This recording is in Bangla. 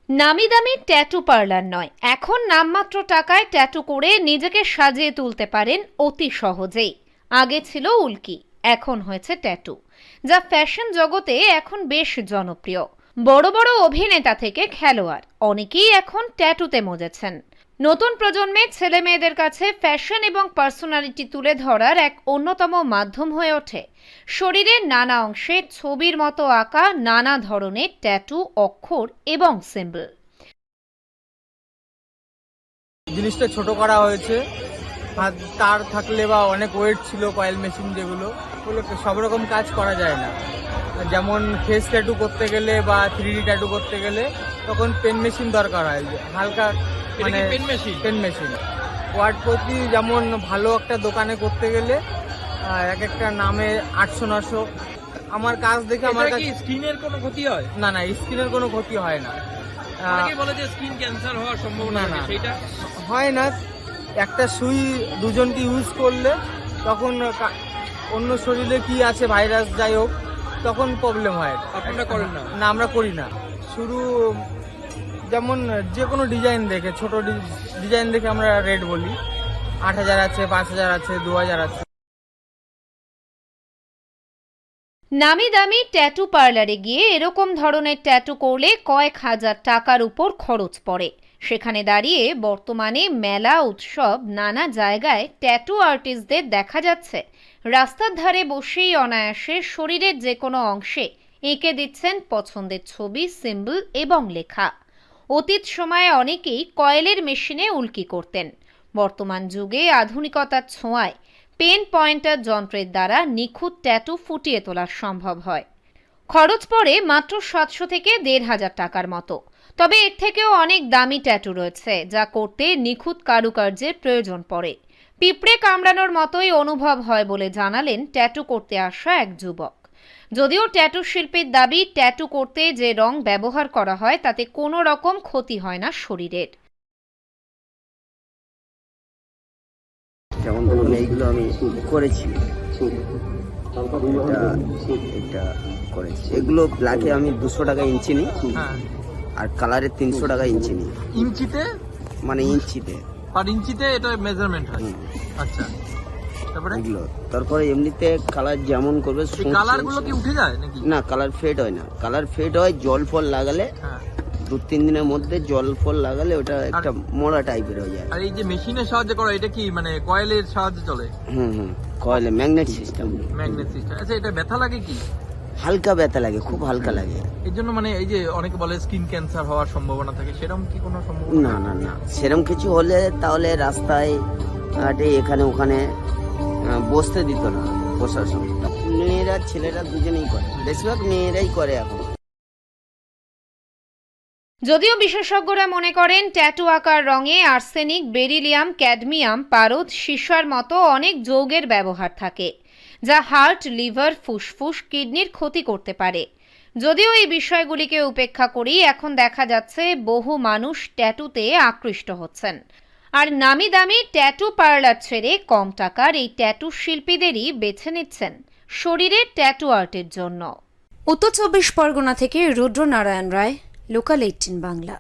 নামি দামি ট্যাটু পার্লার নয়, এখন নামমাত্র টাকায় ট্যাটু করে নিজেকে সাজিয়ে তুলতে পারেন অতি সহজেই। আগে ছিল উল্কি, এখন হয়েছে ট্যাটু, যা ফ্যাশন জগতে এখন বেশ জনপ্রিয়। বড় বড় অভিনেতা থেকে খেলোয়াড় অনেকেই এখন ট্যাটুতে মজেছেন। নতুন প্রজন্মের ছেলে মেয়েদের কাছে ফ্যাশন এবং পার্সোনালিটি তুলে ধরার এক অন্যতম মাধ্যম হয়ে ওঠে শরীরের নানা অংশে ছবির মতো আঁকা নানা ধরনের ট্যাটু, অক্ষর এবং সিম্বল। জিনিসটা ছোট করা হয়েছে, তার থাকলে বা অনেক ওয়েট ছিল, কয়েল মেশিন যেগুলো সব রকম কাজ করা যায় না। যেমন ফেস ট্যাটু করতে গেলে বা 3D ট্যাটু করতে গেলে তখন পেন মেশিন দরকার হয়, হালকা মানে পেন মেশিন ওয়ার্ড প্রতি। যেমন ভালো একটা দোকানে করতে গেলে এক একটা নামে 800-900। আমার কাজ দেখে আমার কাছে স্কিনের কোনো ক্ষতি হয় না, না স্কিনের কোনো ক্ষতি হয় না। বলে যে স্কিন ক্যান্সার হওয়ার সম্ভাবনা না, সেটা হয় না। একটা সুই দুজনকে ইউজ করলে তখন অন্য শরীরে কি আছে, ভাইরাস যাই হোক, তখন প্রবলেম হয়। আপনারা করেন না? না, আমরা করি না। শুরু যেমন যে কোনো ডিজাইন দেখে, ছোট ডিজাইন দেখে আমরা রেট বলি। 8,000 আছে, 5,000 আছে, 2,000 আছে। নামি দামি ট্যাটু পার্লারে গিয়ে এরকম ধরনের ট্যাটু করলে কয়েক হাজার টাকার উপর খরচ পড়ে। সেখানে দাঁড়িয়ে বর্তমানে মেলা, উৎসব, নানা জায়গায় ট্যাটু আর্টিস্টদের দেখা যাচ্ছে রাস্তার ধারে বসেই অনায়াসে শরীরের যে কোনো অংশে এঁকে দিচ্ছেন পছন্দের ছবি, সিম্বল এবং লেখা। অতীত সময়ে অনেকেই কয়েলের মেশিনে উল্কি করতেন। বর্তমান যুগে আধুনিকতার ছোঁয়ায় পেন পয়েন্টার যন্ত্রের দ্বারা নিখুঁত ট্যাটু ফুটিয়ে তোলা সম্ভব হয়। খরচ পড়ে মাত্র 700 থেকে 1,500 টাকার মতো। তবে এর থেকেও অনেক দামি ট্যাটু রয়েছে, যা করতে নিখুঁত কারুকার্যের প্রয়োজন পড়ে। পিঁপড়ে কামড়ানোর মতোই অনুভব হয় বলে জানালেন ট্যাটু করতে আসা এক যুবক। যদিও ট্যাটু শিল্পীর দাবি, ট্যাটু করতে যে রং ব্যবহার করা হয় তাতে কোনো রকম ক্ষতি হয় না শরীরের। যেমন ধরুন এইগুলো আমি করেছি, এটা করেছি। এগুলো ব্ল্যাকে আমি 200 টাকা ইঞ্চি নিই, হ্যাঁ। আর কালারে 300 টাকা ইঞ্চি নিই। ইঞ্চিতে মানে ইঞ্চিতে, পার ইঞ্চিতে এটা মেজারমেন্ট হয়। আচ্ছা, তারপরে এগুলো তারপরে এমনিতে কালার যেমন করবে। কালার গুলো কি উঠে যায় নাকি? না, কালার ফেড হয় না। কালার ফেড হয় জল ফল লাগালে, হ্যাঁ। 2-3 দিনের মধ্যে জল ফল লাগালে ওটা একটা মোড়া টাইপের হয়ে যায়। আর এই যে মেশিনের সাহায্যে করা, এটা কি মানে কয়েলের সাহায্যে চলে? কয়েলে ম্যাগনেট সিস্টেম। Magnet system. আচ্ছা, এটা ব্যথা লাগে কি? হালকা ব্যথা লাগে, খুব হালকা লাগে। এর জন্য মানে এই যে অনেকে বলে স্কিন ক্যান্সার হওয়ার সম্ভাবনা থাকে, সেরকম কি কোনো সম্ভাবনা? না না না, সেরকম কিছু হলে তাহলে রাস্তায় এখানে ওখানে বসতে দিত না প্রশাসন। মেয়েরা ছেলেরা দুজনেই করে, বেশিরভাগ মেয়েরাই করে এখন। যদিও বিশেষজ্ঞরা মনে করেন ট্যাটু আঁকার রঙে আর্সেনিক, বেরিলিয়াম, ক্যাডমিয়াম, পারদ, সীসার মতো অনেক যৌগের ব্যবহার থাকে, যা হার্ট, লিভার, ফুসফুস, কিডনির ক্ষতি করতে পারে। যদিও এই বিষয়গুলিকে উপেক্ষা করেই এখন দেখা যাচ্ছে বহু মানুষ ট্যাটুতে আকৃষ্ট হচ্ছেন। আর নামি দামি ট্যাটু পার্লার ছেড়ে কম টাকার এই ট্যাটু শিল্পীদেরই বেছে নিচ্ছেন শরীরের ট্যাটু আর্টের জন্য। উত্তর 24 পরগনা থেকে রুদ্র নারায়ণ রায়, লোকাল 18 বাংলা।